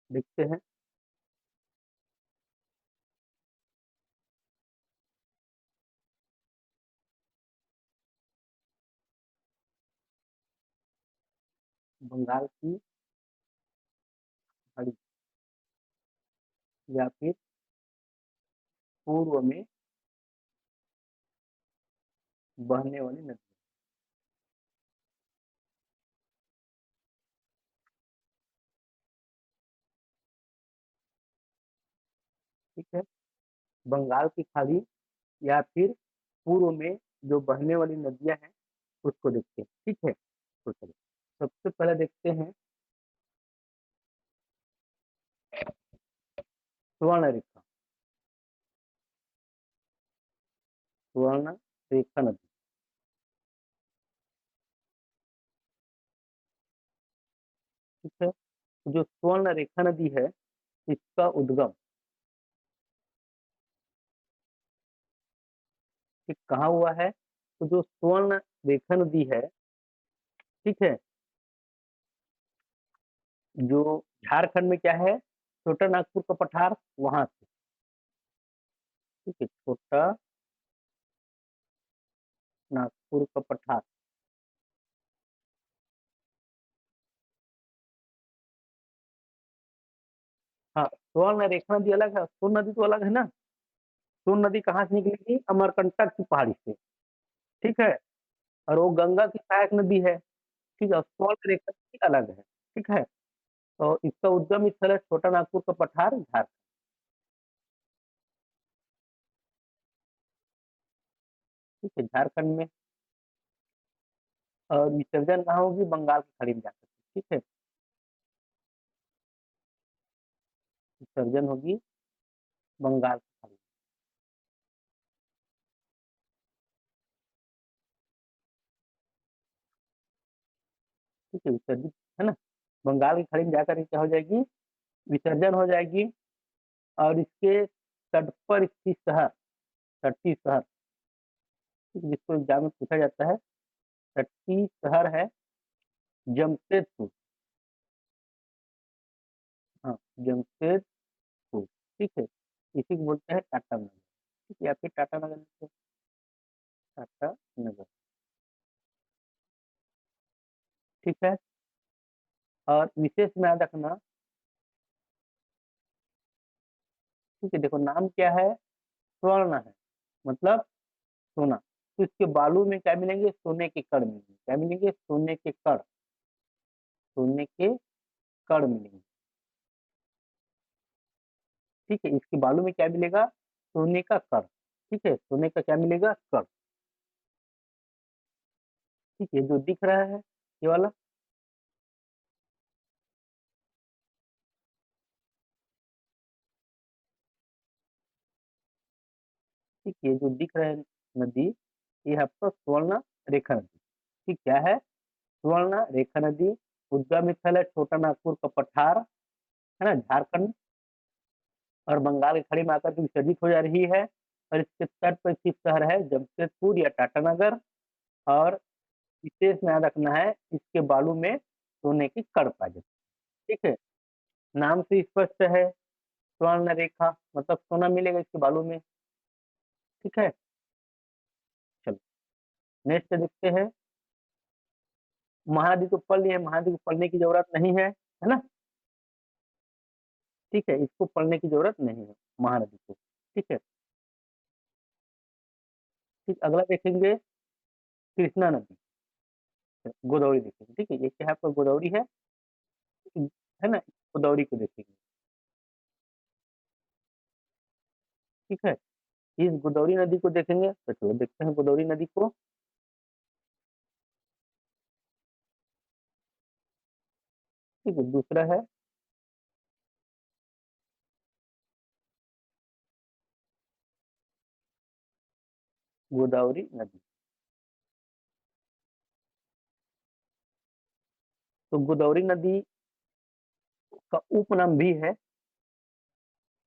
देखते हैं। बंगाल की खाड़ी या फिर पूर्व में बहने वाली नदी। ठीक है, बंगाल की खाड़ी या फिर पूर्व में जो बहने वाली नदियां हैं उसको देखते हैं। ठीक है, तो चलो सबसे पहले देखते हैं स्वर्ण रेखा। स्वर्ण रेखा नदी। ठीक है, तो जो स्वर्ण रेखा नदी है इसका उद्गम ठीक कहाँ हुआ है? तो जो स्वर्ण रेखा नदी है, ठीक है, जो झारखंड में क्या है, छोटा नागपुर का पठार वहां से। ठीक है, छोटा नागपुर का पठार। हाँ, स्वर्ण रेखा नदी अलग है, सोन नदी तो अलग है ना। सोन नदी कहाँ से निकलेगी? अमरकंटक की पहाड़ी से। ठीक है, और वो गंगा की सहायक नदी है। ठीक है, स्वर्ण रेखा नदी अलग है। ठीक है, तो इसका उद्गम स्थल है छोटा नागपुर का पठार, झारखंड। ठीक है, झारखंड में। और विसर्जन कहाँ होगी? बंगाल की खाड़ी में जाकर। ठीक है, विसर्जन होगी बंगाल की खाड़ी में। ठीक है, विसर्जित है ना, बंगाल की खाड़ी में जाकर क्या हो जाएगी? विसर्जन हो जाएगी। और इसके तट पर स्थित शहर, तटीय शहर, ठीक है, जिसको एग्जाम में पूछा जाता है, तटीय शहर है जमशेदपुर। हाँ, जमशेदपुर। ठीक है, इसी को बोलते हैं टाटा नगर। ठीक है, या फिर टाटा नगर लिखते हैं, टाटा नगर। ठीक है, और विशेष में याद रखना। ठीक है, देखो नाम क्या है? स्वर्ण है, मतलब सोना। तो इसके बालू में क्या मिलेंगे? सोने के कण मिलेंगे। क्या मिलेंगे? सोने के कण। सोने के कण मिलेंगे। ठीक है, इसके बालू में क्या मिलेगा? सोने का कण। ठीक है, सोने का क्या मिलेगा? कण। ठीक है, जो दिख रहा है ये वाला। ठीक है, जो दिख रहा है नदी, ये है आपका स्वर्ण रेखा नदी। ठीक, क्या है? स्वर्ण रेखा नदी। उद्गम स्थल है छोटा नागपुर का पठार, है ना, झारखंड। और बंगाल की खाड़ी में आकर के विसर्जित हो जा रही है। और इसके तट पर स्थित शहर है जमशेदपुर या टाटानगर। और विशेष में याद रखना है, इसके बालू में सोने की कण पाई जाती है। ठीक है, नाम से स्पष्ट है, स्वर्ण रेखा मतलब सोना मिलेगा इसके बालू में। ठीक है, चलो नेक्स्ट देखते हैं। महानदी तो पढ़ लिए, महानदी को पढ़ने की जरूरत नहीं है ना। ठीक है, इसको पढ़ने की जरूरत नहीं है, महानदी को। ठीक है, ठीक, अगला देखेंगे कृष्णा नदी, गोदावरी देखेंगे। ठीक है, ये क्या है आपका? गोदावरी है ना, गोदावरी को देखेंगे। ठीक है, इस गोदावरी नदी को देखेंगे, तो चलो देखते हैं गोदावरी नदी को। ठीक है, दूसरा है गोदावरी नदी। तो गोदावरी नदी का उपनाम भी है।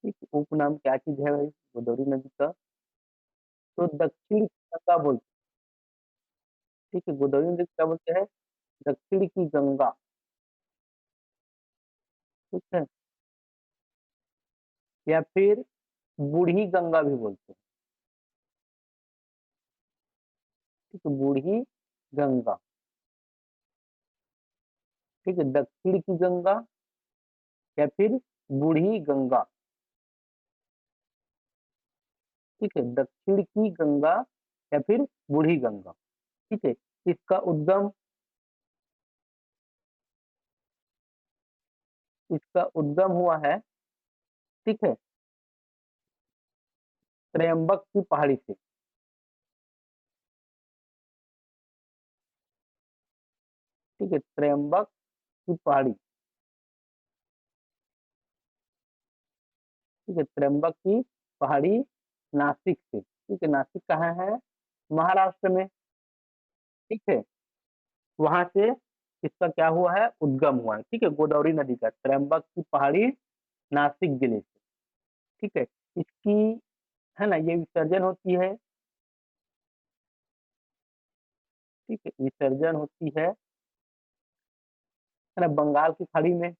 ठीक, उपनाम क्या चीज है भाई गोदावरी नदी का? तो दक्षिण की गंगा बोलते हैं। ठीक है, गोदावरी नदी को क्या बोलते हैं? दक्षिण की गंगा। ठीक है, या फिर बूढ़ी गंगा भी बोलते हैं। ठीक है, बूढ़ी गंगा। ठीक है, दक्षिण की गंगा या फिर बूढ़ी गंगा। ठीक है, दक्षिण की गंगा या फिर बूढ़ी गंगा। ठीक है, इसका उद्गम हुआ है, ठीक है, त्रयंबक की पहाड़ी से। ठीक है, त्रयंबक की पहाड़ी। ठीक है, त्रयंबक की पहाड़ी नासिक से। ठीक है, नासिक कहाँ है? महाराष्ट्र में। ठीक है, वहां से इसका क्या हुआ है? उद्गम हुआ है। ठीक है, गोदावरी नदी का त्रयंबक की पहाड़ी नासिक जिले से। ठीक है, इसकी, है ना, ये विसर्जन होती है। ठीक है, विसर्जन होती है ना, बंगाल की खाड़ी में।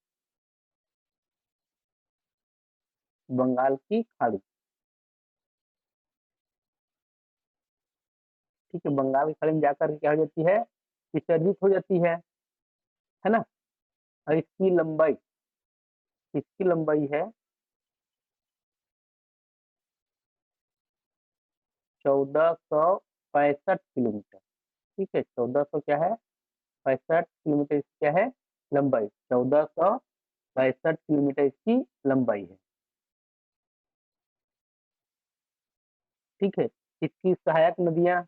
बंगाल की खाड़ी। ठीक है, बंगाल की खाड़ी में जाकर के क्या हो जाती है? विसर्जित हो जाती है ना। और इसकी लंबाई है 1465 किलोमीटर। ठीक है, 1400 क्या है? 65 किलोमीटर इसकी क्या है? लंबाई। 1465 किलोमीटर इसकी लंबाई है। ठीक है, इसकी सहायक नदियां,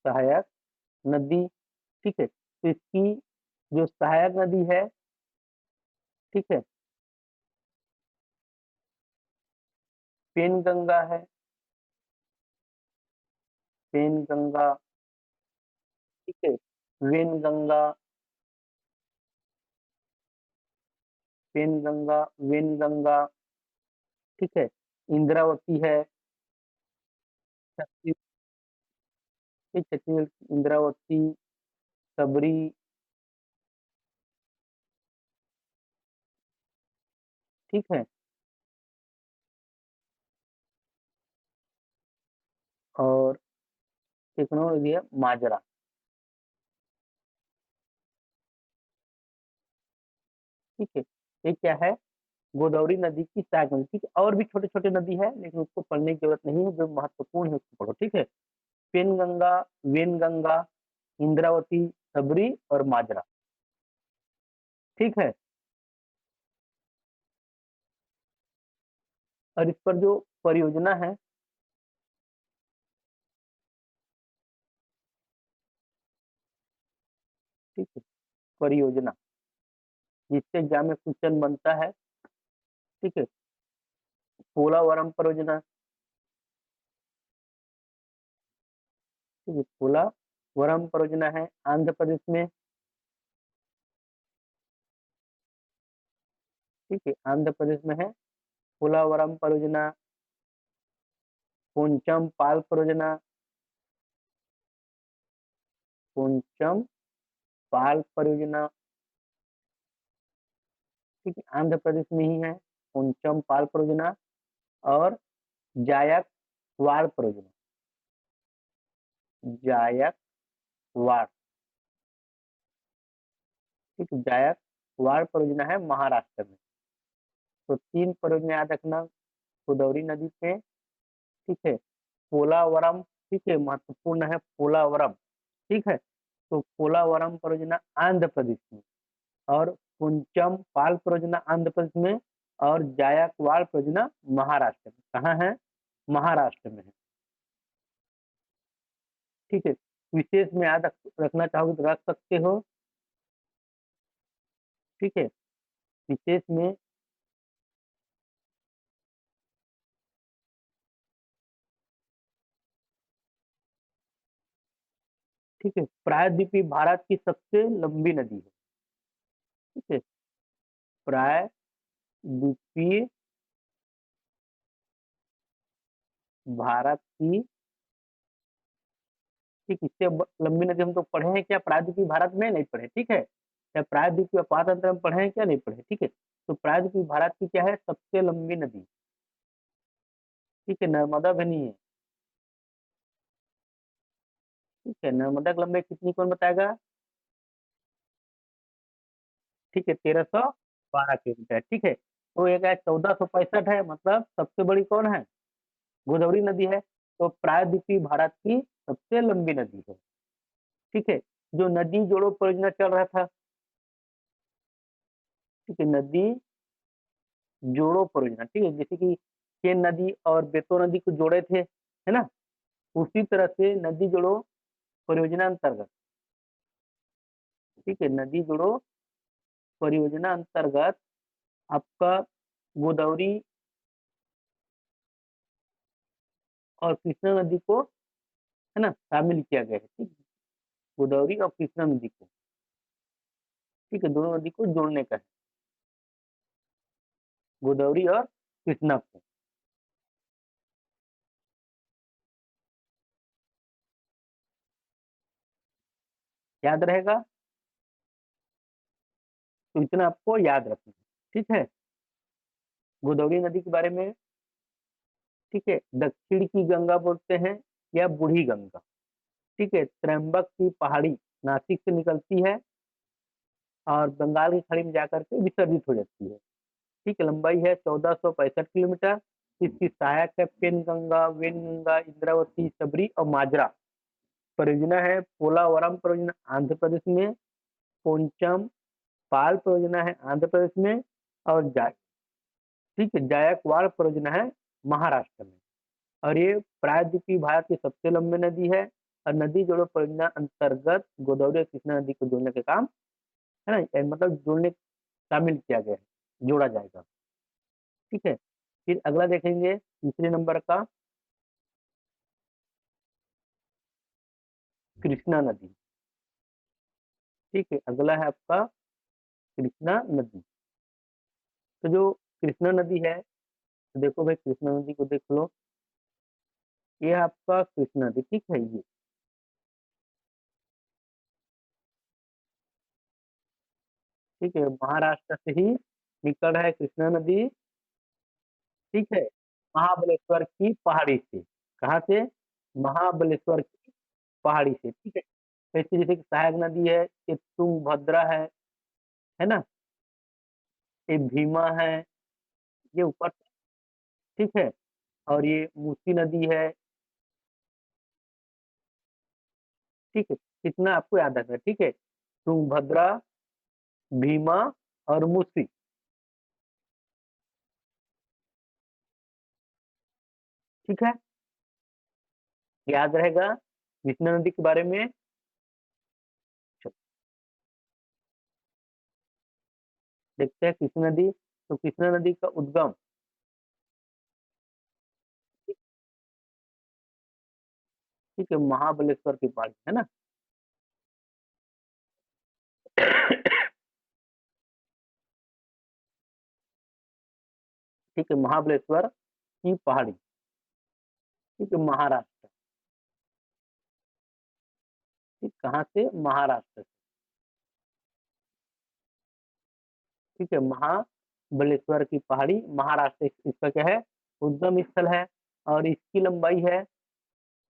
सहायक नदी। ठीक है, तो इसकी जो सहायक नदी है, ठीक है, पेनगंगा है। पेनगंगा। ठीक है, वेनगंगा। पेनगंगा, वेनगंगा। ठीक है, इंद्रावती है। छत्तीस। ठीक है, इंद्रावती, सबरी। ठीक है, और एक नंबर नदी है माजरा। ठीक है, ये क्या है? गोदावरी नदी की सहायक नदी। ठीक है, और भी छोटे छोटे नदी है लेकिन उसको पढ़ने की जरूरत नहीं है, जो महत्वपूर्ण है उसको पढ़ो। ठीक है, पेनगंगा, वेनगंगा, इंद्रावती, सबरी और माजरा। ठीक है, और इस पर जो परियोजना है, ठीक है, परियोजना जिससे एग्जाम में क्वेश्चन बनता है। ठीक है, पोलावरम परियोजना। ठीक है, पोलावरम परियोजना है आंध्र प्रदेश में। ठीक है, आंध्र प्रदेश में है पोलावरम परियोजना। पोंचम पाल परियोजना। पोंचम पाल परियोजना। ठीक है, आंध्र प्रदेश में ही है पोंचम पाल परियोजना। और जायकवाड़ परियोजना। जायकवाड़। ठीक है, जायकवाड़ परियोजना है महाराष्ट्र में। तो तीन परियोजना याद रखना गोदावरी नदी पे। ठीक है, पोलावरम। ठीक है, महत्वपूर्ण है पोलावरम। ठीक है, तो पोलावरम परियोजना आंध्र प्रदेश में, और कुंचम पाल परियोजना आंध्र प्रदेश में, और जायकवाड़ परियोजना महाराष्ट्र में। कहाँ है? महाराष्ट्र में है। ठीक है, विशेष में याद रखना चाहोगे तो रख सकते हो। ठीक है, विशेष में, ठीक है, प्रायद्वीपीय भारत की सबसे लंबी नदी है। ठीक है, प्रायद्वीपीय भारत की, ठीक, इससे लंबी नदी हम तो पढ़े हैं क्या? प्रायद्वीपीय भारत में नहीं पढ़े। ठीक है, क्या प्रायद्वीपीय अपात अंतर में पढ़े हैं क्या, नहीं पढ़े, ठीक है। तो प्रायद्वीपीय भारत की क्या है, सबसे लंबी नदी, ठीक है, नर्मदा भी नहीं है, ठीक है। नर्मदा की लंबाई कितनी, कौन बताएगा, ठीक है, 1312 किलोमीटर, ठीक है। तो ये क्या है, 1465 है, मतलब सबसे बड़ी कौन है, गोदावरी नदी है। तो प्रायद्वीपीय भारत की सबसे लंबी नदी है, ठीक है। जो नदी जोड़ो परियोजना चल रहा था, ठीक है, नदी जोड़ो परियोजना, ठीक है, जैसे कि केन नदी और बेतो नदी को जोड़े थे, है ना, उसी तरह से नदी जोड़ो परियोजना अंतर्गत, ठीक है, नदी जोड़ो परियोजना अंतर्गत आपका गोदावरी और कृष्णा नदी को, है ना, शामिल किया गया है, ठीक। गोदावरी और कृष्णा नदी को, ठीक है, दोनों नदी को जोड़ने का है, गोदावरी और कृष्णा को। याद रहेगा, तो इतना आपको याद रखना है, ठीक है। गोदावरी नदी के बारे में, ठीक है, दक्षिण की गंगा बोलते हैं या बूढ़ी गंगा, ठीक है। त्रंबक की पहाड़ी नासिक से निकलती है और बंगाल की खाड़ी में जाकर के विसर्जित हो जाती है, ठीक है। लंबाई है 1465 किलोमीटर। इसकी सहायक है पेनगंगा, वेनगंगा, इंद्रावती, सबरी और माजरा। परियोजना है पोलावरम परियोजना आंध्र प्रदेश में, पोंचम पाल परियोजना है आंध्र प्रदेश में, और ठीक है, जायकवाड़ परियोजना है महाराष्ट्र में। और ये प्रायद्वीपीय भारत की सबसे लंबी नदी है, और नदी जोड़ो परियोजना अंतर्गत गोदावरी और कृष्णा नदी को जोड़ने का काम, है ना, मतलब जोड़ने शामिल किया गया है, जोड़ा जाएगा, ठीक है। फिर अगला देखेंगे तीसरे नंबर का, कृष्णा नदी, ठीक है। अगला है आपका कृष्णा नदी। तो जो कृष्णा नदी है, तो देखो भाई, कृष्णा नदी को देख लो, ये आपका कृष्णा नदी, ठीक है, ये, ठीक है, महाराष्ट्र से ही निकल रहा है कृष्णा नदी, ठीक है, महाबलेश्वर की पहाड़ी से। कहाँ से, महाबलेश्वर की पहाड़ी से, ठीक है। ऐसे जैसे कि सहायक नदी है, ये तुंगभद्रा है ना, ये भीमा है, ये ऊपर, ठीक है। और ये मूसी नदी है, ठीक है। कितना आपको याद रखना है, ठीक है, तुंगभद्रा, भीमा और मूसी, ठीक है, याद रहेगा कृष्णा नदी के बारे में। चलो, देखते हैं कृष्णा नदी। तो कृष्णा नदी का उद्गम, ठीक है, महाबलेश्वर की पहाड़ी, है ना। ठीक है, महाबलेश्वर की पहाड़ी, ठीक है, महाराष्ट्र, ठीक, कहाँ से, महाराष्ट्र से, ठीक है, महाबलेश्वर की पहाड़ी महाराष्ट्र, इसका क्या है, उद्गम स्थल है। और इसकी लंबाई है,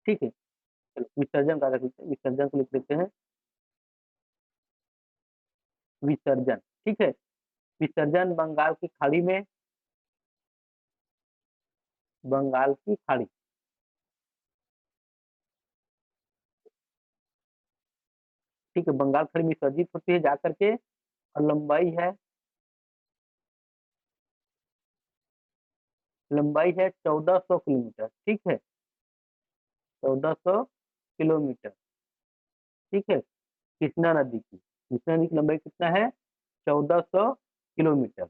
ठीक है। चलो विसर्जन का रख लेते हैं, विसर्जन को लिख देते हैं, विसर्जन, ठीक है। विसर्जन बंगाल की खाड़ी में, बंगाल की खाड़ी, ठीक है, बंगाल खाड़ी में विसर्जित होती है जाकर के। और लंबाई है 1400 किलोमीटर, ठीक है, 1400 किलोमीटर, ठीक है। कृष्णा नदी की, कृष्णा नदी की लंबाई कितना है, 1400 किलोमीटर,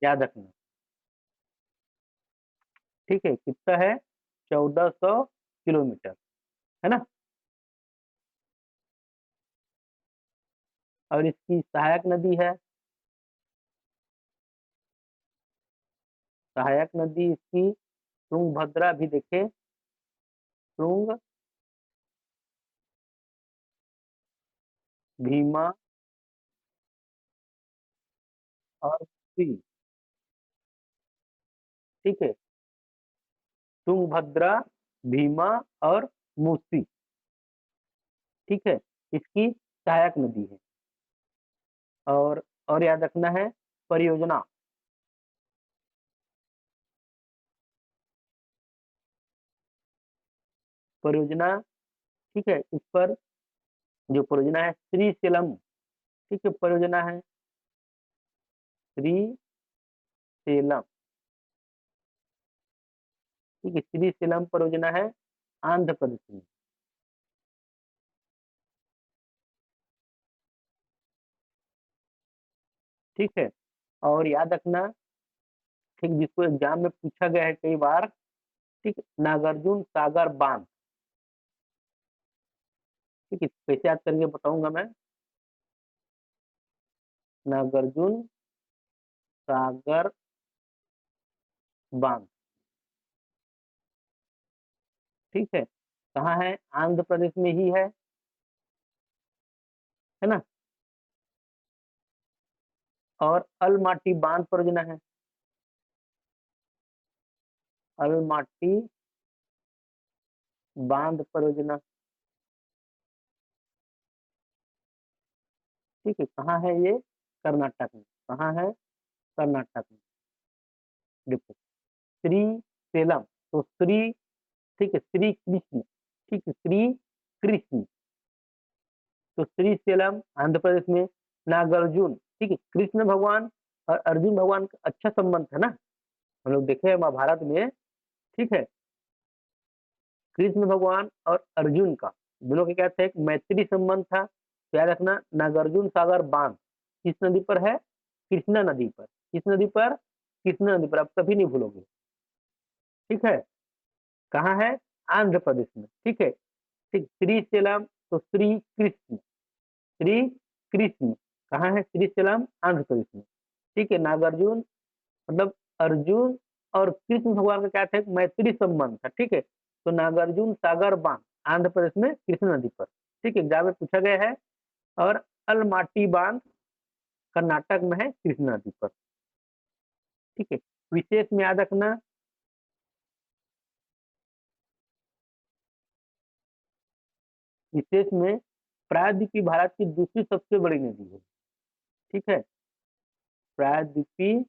याद रखना, ठीक है, कितना है, 1400 किलोमीटर, है ना। और इसकी सहायक नदी है, सहायक नदी इसकी तुंगभद्रा भी देखे, तुंग, भीमा और सी, ठीक है, तुंगभद्रा, भीमा और मूसी, ठीक है, इसकी सहायक नदी है। और याद रखना है, परियोजना, परियोजना, ठीक है, इस पर जो परियोजना है श्रीशैलम, ठीक है, परियोजना है श्रीशैलम, ठीक है, श्रीशैलम परियोजना है आंध्र प्रदेश में, ठीक है। और याद रखना, ठीक, जिसको एग्जाम में पूछा गया है कई बार, ठीक, नागार्जुन सागर बांध, ठीक है, कैसे याद करेंगे बताऊंगा मैं। नागार्जुन सागर बांध, ठीक है, कहाँ है, आंध्र प्रदेश में ही है ना। और अलमाटी बांध परियोजना है, अलमाटी बांध परियोजना, ठीक है, कहाँ है ये, कर्नाटक में, कहाँ है, कर्नाटक में, देखो, श्री सेलम, तो श्री, ठीक है, श्री कृष्ण, ठीक है, श्री कृष्ण, तो श्री सेलम आंध्र प्रदेश में। नागार्जुन, ठीक है, कृष्ण भगवान और अर्जुन भगवान का अच्छा संबंध है ना, हम लोग देखे हैं महाभारत में, ठीक है, कृष्ण भगवान और अर्जुन का, दोनों के क्या था, एक मैत्री संबंध था, तो याद रखना नागार्जुन सागर बांध किस नदी पर है, कृष्णा नदी पर, किस नदी पर, कृष्णा नदी पर, आप कभी नहीं भूलोगे, ठीक है, कहाँ है, आंध्र प्रदेश में, ठीक है, ठीक, श्री सेलम, तो श्री कृष्ण, श्री कृष्ण कहाँ है, श्री सेलम आंध्र प्रदेश में, ठीक है, नागार्जुन मतलब अर्जुन और कृष्ण भगवान का क्या था, एक मैत्री संबंध था, ठीक है, तो नागार्जुन सागर बांध आंध्र प्रदेश में कृष्णा नदी पर, ठीक है, एग्जाम में पूछा गया है। और अलमाटी बांध कर्नाटक में है कृष्णा नदी पर, ठीक है, विशेष में याद रखना, विशेष में प्रायद्वीपीय भारत की दूसरी सबसे बड़ी नदी है, ठीक है, प्रायद्वीपीय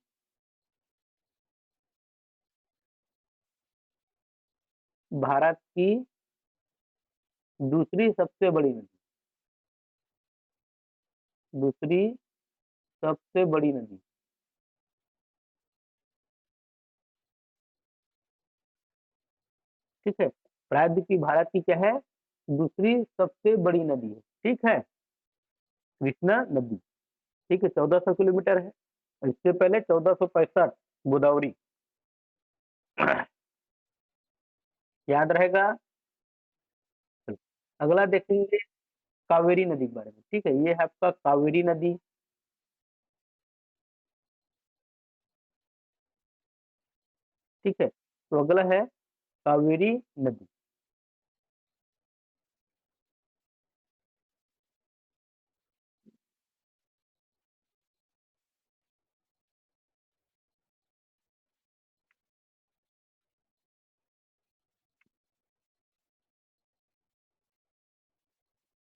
भारत की दूसरी सबसे बड़ी नदी, दूसरी सबसे बड़ी नदी, ठीक है, प्रायद्वीपीय भारत की क्या है, दूसरी सबसे बड़ी नदी है, ठीक है, कृष्णा नदी, ठीक है, 1400 किलोमीटर है, इससे पहले 1465 गोदावरी, याद रहेगा। अगला देखेंगे कावेरी नदी के बारे में, ठीक है, ये है आपका कावेरी नदी, ठीक है, तो अगला है कावेरी नदी,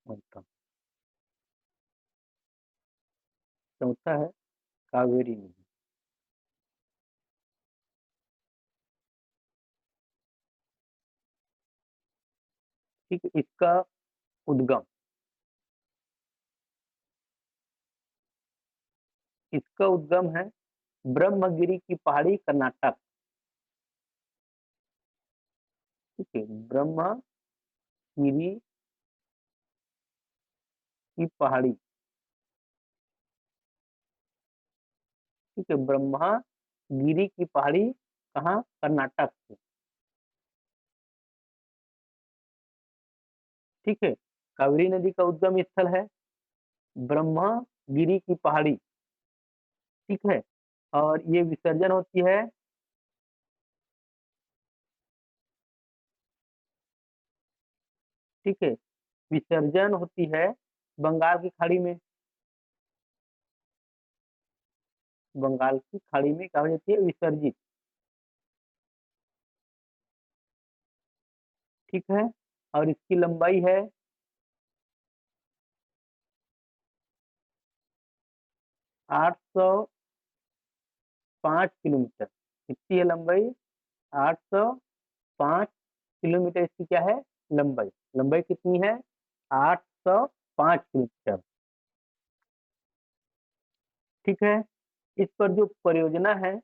चौथा, चौथा है कावेरी नदी, ठीक है, इसका उद्गम, इसका उद्गम है ब्रह्मगिरी की पहाड़ी कर्नाटक, ठीक है, ब्रह्मगिरी की पहाड़ी, ठीक है, ब्रह्मगिरी की पहाड़ी कहाँ, कर्नाटक से, ठीक है, कावेरी नदी का उद्गम स्थल है ब्रह्मगिरी की पहाड़ी, ठीक है, और ये विसर्जन होती है, ठीक है, विसर्जन होती है बंगाल की खाड़ी में, बंगाल की खाड़ी में क्या हो जाती है, विसर्जित। ठीक है, और इसकी लंबाई है 805 किलोमीटर। कितनी है लंबाई? 805 किलोमीटर इसकी क्या है, लंबाई। लंबाई कितनी है? 805 किलोमीटर। ठीक है, इस पर जो परियोजना है,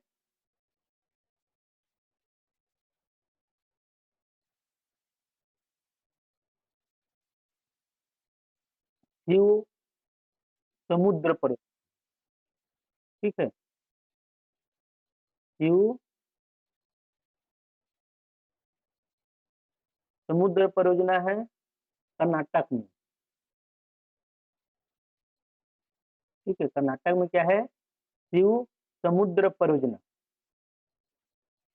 शिव समुद्र परियोजना। ठीक है, शिव समुद्र परियोजना है कर्नाटक में। ठीक है, कर्नाटक में क्या है, शिव समुद्र परियोजना।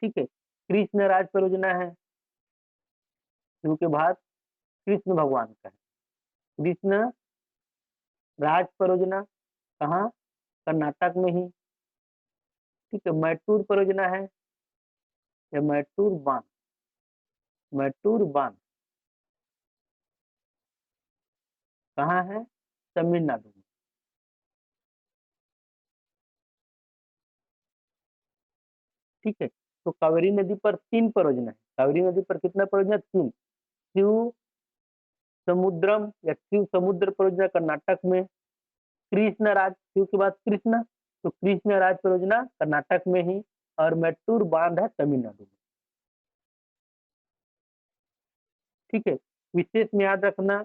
ठीक है, कृष्ण राज परियोजना है, शिव के बाद कृष्ण भगवान का है। कृष्ण राज परियोजना कहाँ, कर्नाटक में ही। ठीक है, मैटूर परियोजना है, या मैटूर बांध। मैटूर बांध कहाँ है, तमिलनाडु में। ठीक है, तो कावेरी नदी पर 3 परियोजना है। कावेरी नदी पर कितना परियोजना, 3। शिव समुद्रम या शिव समुद्र परियोजना कर्नाटक में। कृष्ण राज, शिव के बाद कृष्ण, तो कृष्ण राज परियोजना कर्नाटक में ही। और मैटूर बांध है तमिलनाडु में। ठीक है, विशेष में याद रखना।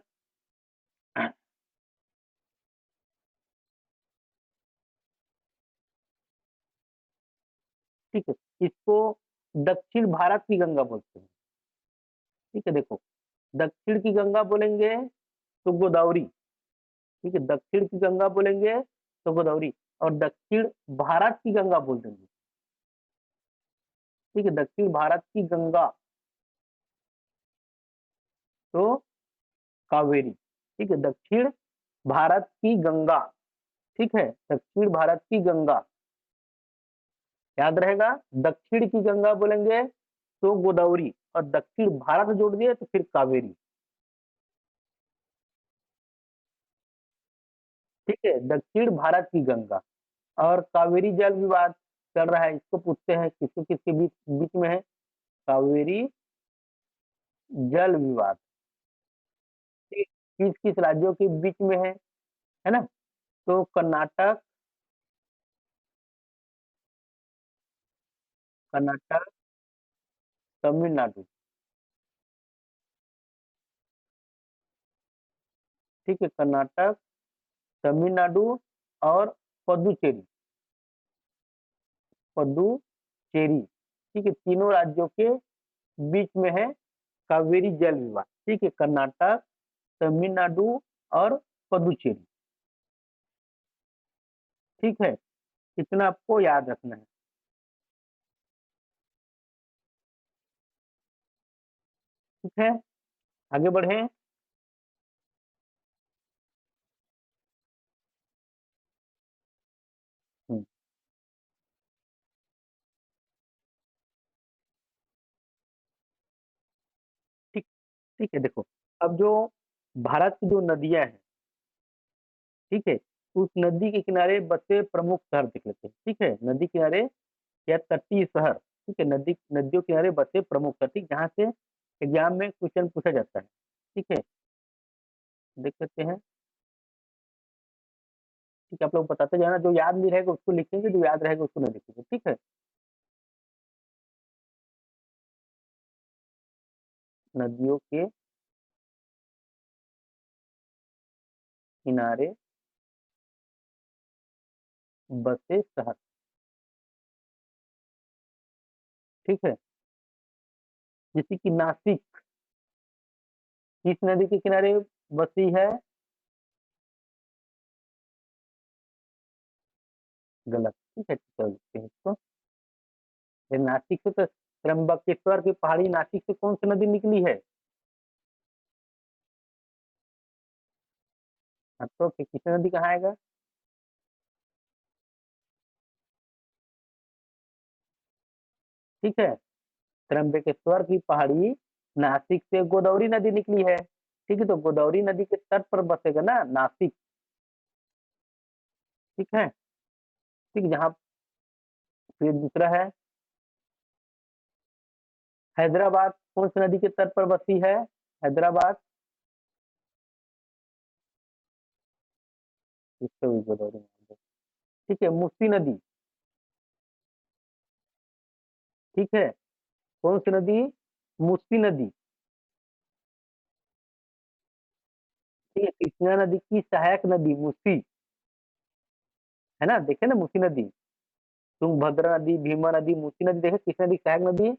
ठीक है, इसको दक्षिण भारत की गंगा बोलते हैं। ठीक है, देखो, दक्षिण की गंगा बोलेंगे तो गोदावरी। ठीक है, दक्षिण की गंगा बोलेंगे तो गोदावरी। और दक्षिण भारत की गंगा बोल देंगे। ठीक है, दक्षिण भारत की गंगा तो कावेरी। ठीक है, दक्षिण भारत की गंगा। ठीक है, दक्षिण भारत की गंगा याद रहेगा। दक्षिण की गंगा बोलेंगे तो गोदावरी, और दक्षिण भारत जोड़ दिए तो फिर कावेरी। ठीक है, दक्षिण भारत की गंगा। और कावेरी जल विवाद चल रहा है, इसको पूछते हैं किसके किसके बीच बीच में है, कावेरी जल विवाद। ठीक, किस किस राज्यों के बीच में है ना? तो कर्नाटक, कर्नाटक, तमिलनाडु। ठीक है, कर्नाटक, तमिलनाडु और पुदुचेरी। पुदुचेरी। ठीक है, तीनों राज्यों के बीच में है कावेरी जल विवाद। ठीक है, कर्नाटक, तमिलनाडु और पुदुचेरी। ठीक है, इतना आपको याद रखना है। ठीक है, आगे बढ़े। ठीक, ठीक है, देखो, अब जो भारत की जो नदियां हैं, ठीक है, उस नदी के किनारे बसे प्रमुख शहर देख लेते हैं। ठीक है, नदी किनारे या तटीय शहर। ठीक है, नदी नदियों किनारे बसे प्रमुख शहर, ठीक, जहाँ से एग्जाम में क्वेश्चन पूछा जाता है। ठीक है, देख सकते हैं। ठीक है, आप लोग बताते जाना, जो याद नहीं रहेगा उसको लिखेंगे, जो याद रहेगा उसको नहीं लिखेंगे। ठीक है, नदियों के किनारे बसे शहर। ठीक है, जैसे कि नासिक किस नदी के किनारे बसी है? गलत। ठीक है, चलो लिखते हैं इसको। ये नासिक से तो त्र्यंबकेश्वर की पहाड़ी नासिक से कौन सी नदी निकली है? हाँ, तो फिर किस नदी कहाँ आएगा? ठीक है। त्र्यंबकेश्वर की पहाड़ी नासिक से गोदावरी नदी निकली है, ठीक है, तो गोदावरी नदी के तट पर बसेगा ना नासिक, ठीक है। ठीक, जहाँ फिर दूसरा है हैदराबाद, कौन सी नदी के तट पर बसी है? हैदराबाद, इसको भी गोदावरी मान दो। ठीक है, मूसी नदी, ठीक है, कौन सी नदी? मूसी नदी, ठीक है, कृष्णा नदी की सहायक नदी मूसी, है ना, देखे ना मूसी नदी, तुंगभद्रा नदी, भीमा नदी, मूसी नदी देखे, कृष्णा नदी की सहायक नदी,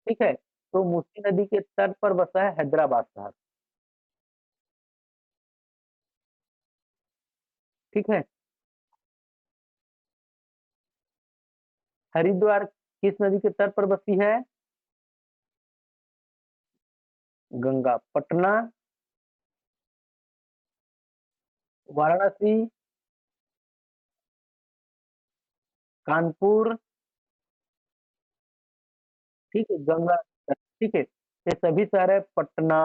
ठीक है। तो मूसी नदी के तट पर बसा है हैदराबाद शहर, ठीक है। हरिद्वार किस नदी के तट पर बसी है? गंगा। पटना, वाराणसी, कानपुर, ठीक है, गंगा, ठीक है, ये सभी शहर है, पटना,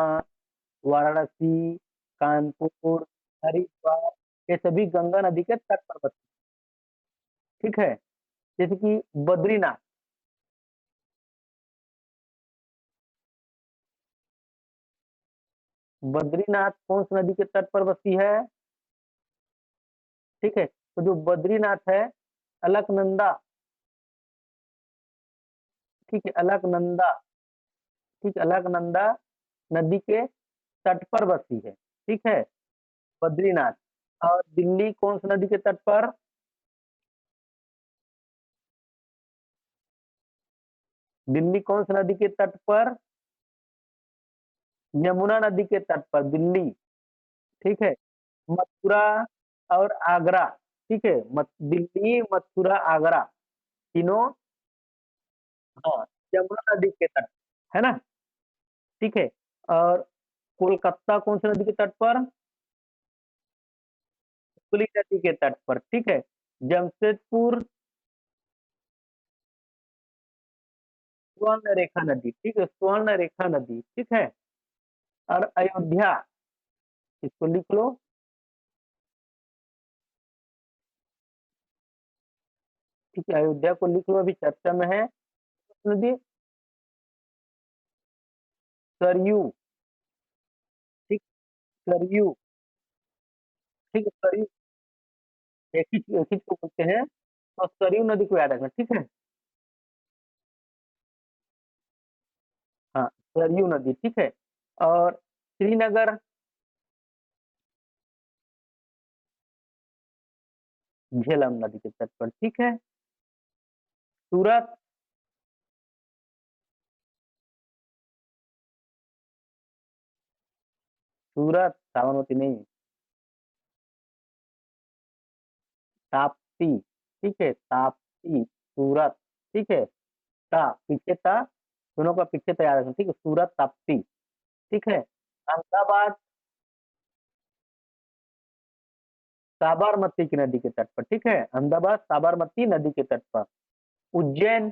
वाराणसी, कानपुर, हरिद्वार, ये सभी गंगा नदी के तट पर बसे, ठीक है। जैसे कि बद्रीनाथ, बद्रीनाथ कौन सी नदी के तट पर बसी है? ठीक है, तो जो बद्रीनाथ है, अलकनंदा, ठीक है, अलकनंदा, ठीक है, अलकनंदा नदी के तट पर बसी है, ठीक है, बद्रीनाथ। और दिल्ली कौन सी नदी के तट पर? दिल्ली कौन सी नदी के तट पर? यमुना नदी के तट पर दिल्ली, ठीक है। मथुरा और आगरा, ठीक है, दिल्ली, मथुरा, आगरा, तीनों, हाँ, यमुना नदी के तट, है ना, ठीक है। और कोलकाता कौन सी नदी के तट पर? हुगली नदी के तट पर, ठीक है। जमशेदपुर स्वर्ण रेखा नदी, ठीक है, स्वर्ण रेखा नदी, ठीक है। और अयोध्या, इसको लिख लो, ठीक है, अयोध्या को लिख लो, अभी चर्चा में है नदी, सरयू, ठीक, सरयू, ठीक है, सरयू, एक ही को बोलते हैं, तो सरयू नदी को याद रखना, ठीक है। हाँ, सरयू नदी, ठीक है। और श्रीनगर, झेलम नदी के तट पर, ठीक है। सूरत, सूरत साबरमती नहीं, ताप्ती, ठीक है, ताप्ती, सूरत, ठीक है, ता पीछे था, दोनों का पीछे तैयार रखना, ठीक है, सूरत, ताप्ती, ठीक है। अहमदाबाद, साबरमती की नदी के तट पर, ठीक है, अहमदाबाद साबरमती नदी के तट पर। उज्जैन,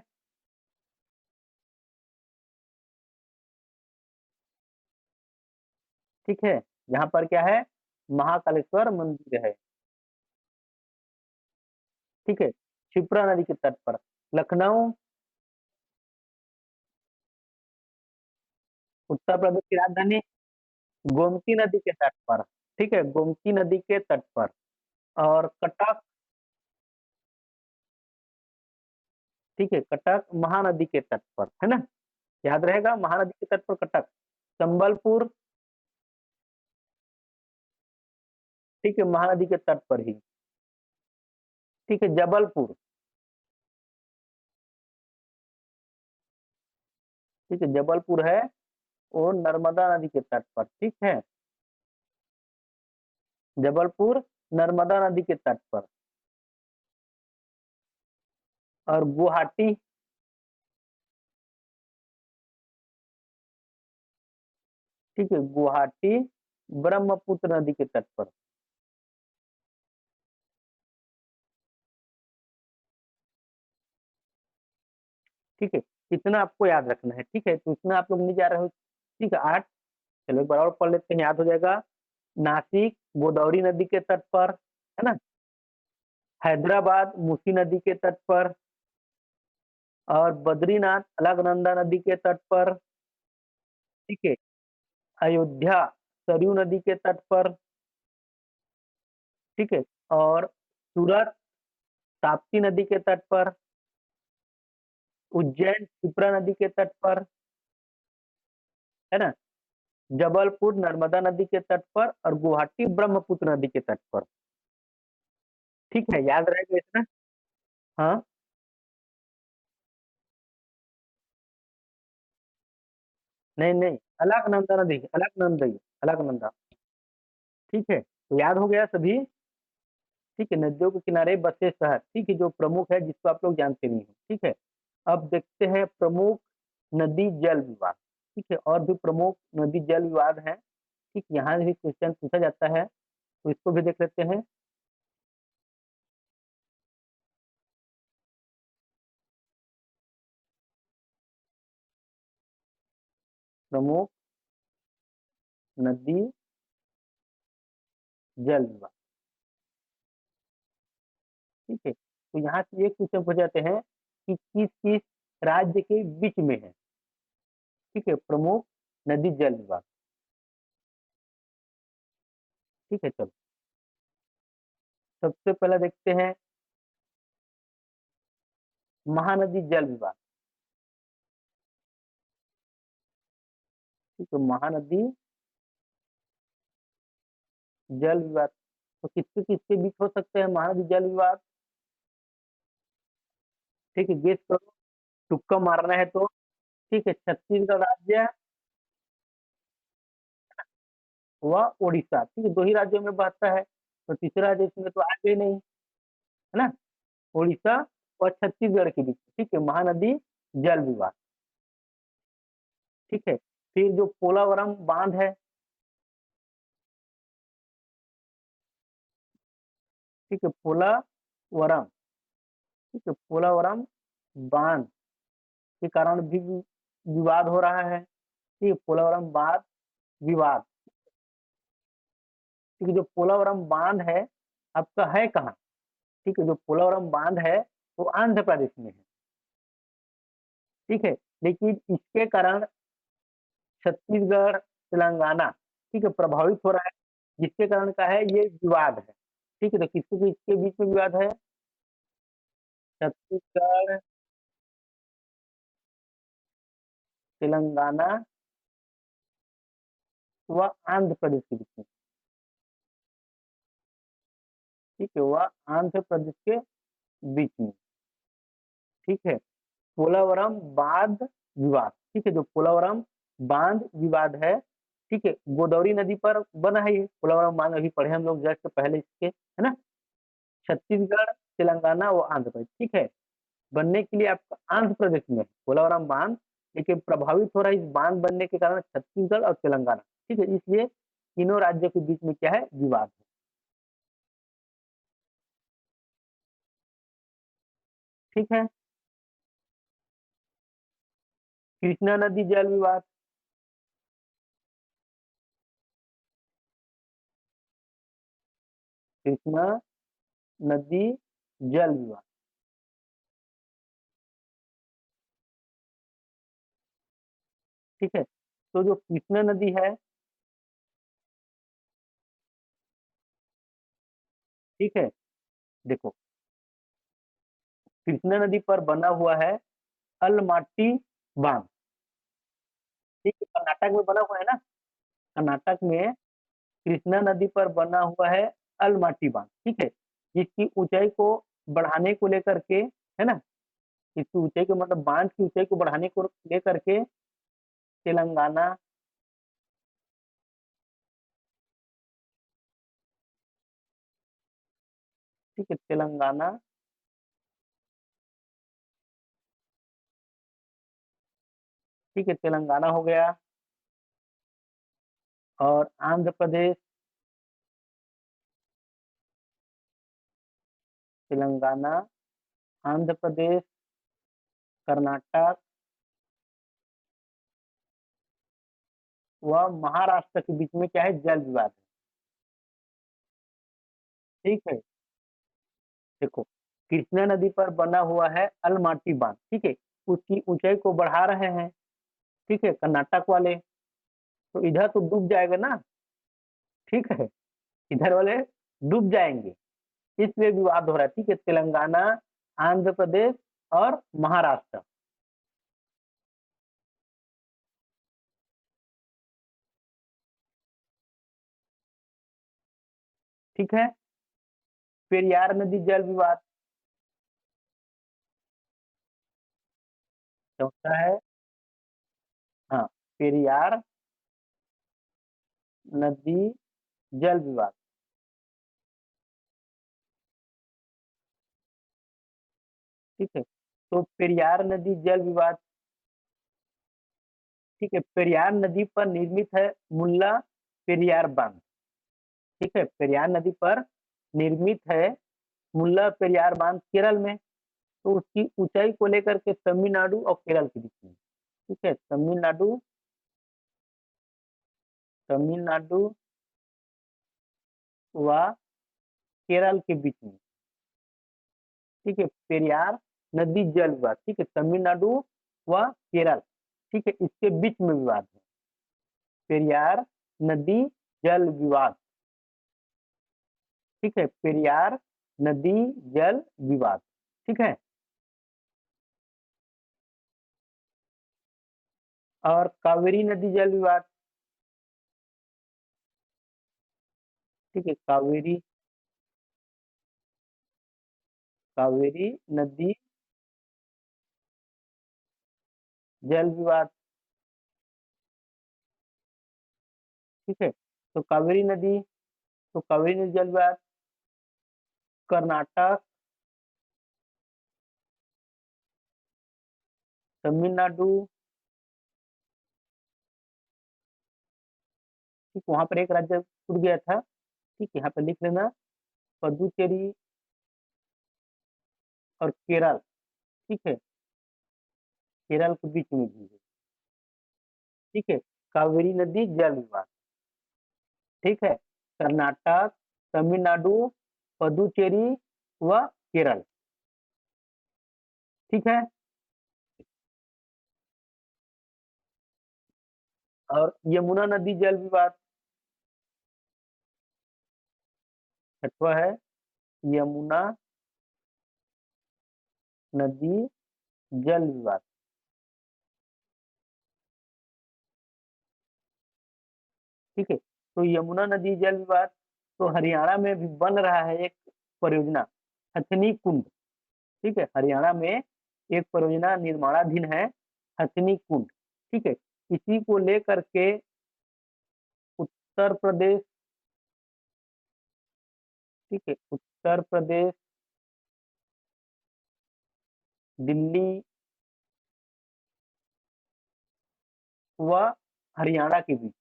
ठीक है, यहाँ पर क्या है? महाकालेश्वर मंदिर है, ठीक है, क्षिप्रा नदी के तट पर। लखनऊ, उत्तर प्रदेश की राजधानी, गोमती नदी के तट पर, ठीक है, गोमती नदी के तट पर। और कटक, ठीक है, कटक महानदी के तट पर, है ना, याद रहेगा, महानदी के तट पर कटक। संबलपुर, ठीक है, महानदी के तट पर ही, ठीक है। जबलपुर, ठीक है, जबलपुर है वो नर्मदा नदी के तट पर, ठीक है, जबलपुर नर्मदा नदी के तट पर। और गुवाहाटी, ठीक है, गुवाहाटी ब्रह्मपुत्र नदी के तट पर, ठीक है। इतना आपको याद रखना है, ठीक है। तो इतना आप लोग नहीं जा रहे हो, ठीक है। 8, चलो एक बार और पढ़ लेते हैं, याद हो जाएगा। नासिक गोदावरी नदी के तट पर, है ना। हैदराबाद मूसी नदी के तट पर, और बद्रीनाथ अलकनंदा नदी के तट पर, ठीक है। अयोध्या सरयू नदी के तट पर, ठीक है। और सूरत ताप्ती नदी के तट पर, उज्जैन क्षिप्रा नदी के तट पर, है ना। जबलपुर नर्मदा नदी के तट पर, और गुवाहाटी ब्रह्मपुत्र नदी के तट पर, ठीक है। याद रहेगा इतना। हाँ, नहीं नहीं, अलकनंदा नदी, अलकनंदा, अलकनंदा, ठीक है। तो याद हो गया सभी, ठीक है। नदियों के किनारे बसे शहर, ठीक है, जो प्रमुख है, जिसको आप लोग जानते नहीं हो, ठीक है। अब देखते हैं प्रमुख नदी जल विवाद, ठीक है। और भी प्रमुख नदी जल विवाद हैं, ठीक। यहाँ भी क्वेश्चन पूछा जाता है, तो इसको भी देख लेते हैं। प्रमुख नदी जल विवाद, ठीक है। तो यहाँ से एक क्वेश्चन पूछ जाते हैं कि किस किस राज्य के बीच में है, ठीक है, प्रमुख नदी जल विवाद, ठीक है। चलो सबसे पहले देखते हैं महानदी जल विवाद, ठीक है। महानदी जल विवाद, तो किसके किसके बीच हो सकते हैं महानदी जल विवाद, ठीक है। गेस करो, तुक्का मारना है तो, ठीक है। छत्तीसगढ़ राज्य व उड़ीसा, ठीक है, दो ही राज्यों में बहता है, तो तीसरा राज्य इसमें तो आ गई नहीं, है ना। उड़ीसा और छत्तीसगढ़ के बीच, ठीक है, महानदी जल विवाद, ठीक है। फिर जो पोलावरम बांध है, ठीक है, पोलावरम, ठीक है, पोलावरम बांध के कारण भी विवाद हो रहा है, ठीक है। पोलावरम बांध विवाद, ठीक है। जो पोलावरम बांध है आपका है कहाँ, ठीक है। जो पोलावरम बांध है वो आंध्र प्रदेश में है, ठीक है। लेकिन इसके कारण छत्तीसगढ़ तेलंगाना, ठीक है, प्रभावित हो रहा है, जिसके कारण का है ये विवाद है, ठीक है। तो किसके किसके बीच में विवाद है, छत्तीसगढ़ तेलंगाना व आंध्र प्रदेश के बीच में, ठीक है, वह आंध्र प्रदेश के बीच में, ठीक है। पोलावरम बांध विवाद, ठीक है। जो पोलावरम बांध विवाद है, ठीक है, गोदावरी नदी पर बना है ये पोलावरम बांध, अभी पढ़े हम लोग जस्ट पहले इसके, है ना। छत्तीसगढ़ तेलंगाना व आंध्र प्रदेश, ठीक है। बनने के लिए आपका आंध्र प्रदेश में है पोलावरम बांध, लेकिन प्रभावित हो रहा है इस बांध बनने के कारण छत्तीसगढ़ और तेलंगाना, ठीक है। इसलिए तीनों राज्यों के बीच में क्या है, विवाद है, ठीक है। कृष्णा नदी जल विवाद, कृष्णा नदी जल विवाद, ठीक है। तो जो कृष्णा नदी है, ठीक है, देखो, कृष्णा नदी पर बना हुआ है अलमाटी बांध, ठीक है, कर्नाटक में बना हुआ है ना। कर्नाटक में कृष्णा नदी पर बना हुआ है अलमाटी बांध, ठीक है। जिसकी ऊंचाई को बढ़ाने को लेकर के, है ना, इसकी ऊंचाई को मतलब बांध की ऊंचाई को बढ़ाने को लेकर के तेलंगाना, ठीक है, तेलंगाना, ठीक है, तेलंगाना हो गया, और आंध्र प्रदेश, तेलंगाना, आंध्र प्रदेश, कर्नाटक, व महाराष्ट्र के बीच में क्या है, जल विवाद है। ठीक है, देखो, कृष्णा नदी पर बना हुआ है अलमाटी बांध, ठीक है, उसकी ऊंचाई को बढ़ा रहे हैं, ठीक है, कर्नाटक वाले, तो इधर तो डूब जाएगा ना, ठीक है, इधर वाले डूब जाएंगे, इसलिए विवाद हो रहा है, ठीक है, तेलंगाना, आंध्र प्रदेश और महाराष्ट्र। ठीक है, पेरियार नदी जल विवाद। चौथा है, हाँ, पेरियार नदी जल विवाद। ठीक है, तो पेरियार नदी जल विवाद, ठीक है, पेरियार नदी पर निर्मित है मुल्ला पेरियार बांध। ठीक है, पेरियार नदी पर निर्मित है मुल्ला पेरियार बांध केरल में, तो उसकी ऊंचाई को लेकर के तमिलनाडु और केरल के बीच में, ठीक है, तमिलनाडु, तमिलनाडु व केरल के बीच में, ठीक है, पेरियार नदी जल विवाद, ठीक है, तमिलनाडु व केरल, ठीक है, इसके बीच में विवाद है, पेरियार नदी जल विवाद। ठीक है, पेरियार नदी जल विवाद। ठीक है, और कावेरी नदी जल विवाद। ठीक है, कावेरी, कावेरी नदी जल विवाद। ठीक है, तो कावेरी नदी, तो कावेरी नदी जल विवाद, कर्नाटक, तमिलनाडु, ठीक, वहां पर एक राज्य छूट गया था, ठीक, यहाँ पे लिख लेना, पुदुचेरी और केरल, ठीक है, केरल के बीच में भी है। ठीक है, कावेरी नदी जल विवाद। ठीक है, कर्नाटक, तमिलनाडु, पुदुचेरी व केरल। ठीक है, और यमुना नदी जल विवाद। छठवा है यमुना नदी जल विवाद। ठीक है, तो यमुना नदी जल विवाद, तो हरियाणा में भी बन रहा है एक परियोजना, हथनी कुंड। ठीक है, हरियाणा में एक परियोजना निर्माणाधीन है, हथनी कुंड। ठीक है, इसी को लेकर के उत्तर प्रदेश, ठीक है, उत्तर प्रदेश, दिल्ली व हरियाणा के बीच,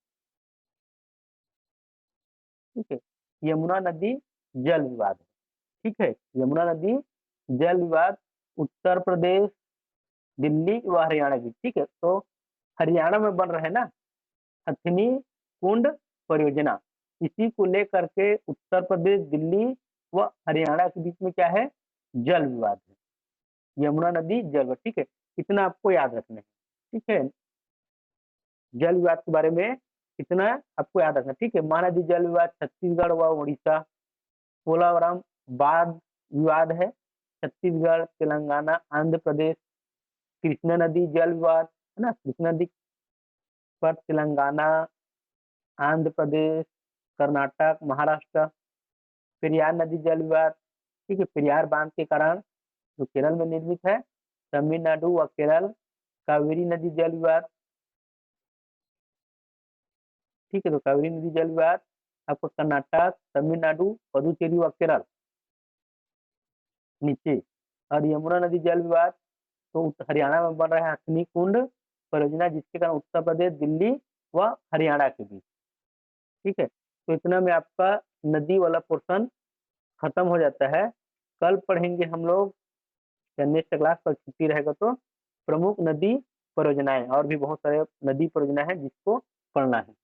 ठीक है, यमुना नदी जल विवाद है। ठीक है, यमुना नदी जल विवाद, उत्तर प्रदेश, दिल्ली व हरियाणा की। ठीक है, तो हरियाणा में बन रहे ना हथनी कुंड परियोजना, इसी को लेकर के उत्तर प्रदेश, दिल्ली व हरियाणा के बीच में क्या है, जल विवाद है, यमुना नदी जल विवाद। ठीक है, इतना आपको याद रखना है। ठीक है, जल विवाद के बारे में इतना आपको याद रखना। ठीक है, महानदी जल विवाद छत्तीसगढ़ व उड़ीसा, पोलावरम बाढ़ विवाद है छत्तीसगढ़, तेलंगाना, आंध्र प्रदेश, कृष्णा नदी जल विवाद है ना, कृष्णा नदी पर तेलंगाना, आंध्र प्रदेश, कर्नाटक, महाराष्ट्र, पेरियार नदी जल विवाद। ठीक है, पेरियार बांध के कारण जो केरल में निर्मित है, तमिलनाडु व केरल, कावेरी नदी जल विवाद। ठीक है, तो कावेरी नदी जल विवाद आपको कर्नाटक, तमिलनाडु, पुदुचेरी व केरल नीचे, और यमुना नदी जल विवाद तो हरियाणा में बन रहा है हथनी कुंड परियोजना, जिसके कारण उत्तर प्रदेश, दिल्ली व हरियाणा के बीच। ठीक है, तो इतना में आपका नदी वाला पोर्शन खत्म हो जाता है। कल पढ़ेंगे हम लोग, या नेक्स्ट क्लास पर छुट्टी रहेगा तो प्रमुख नदी परियोजनाएं, और भी बहुत सारे नदी परियोजना है जिसको पढ़ना है।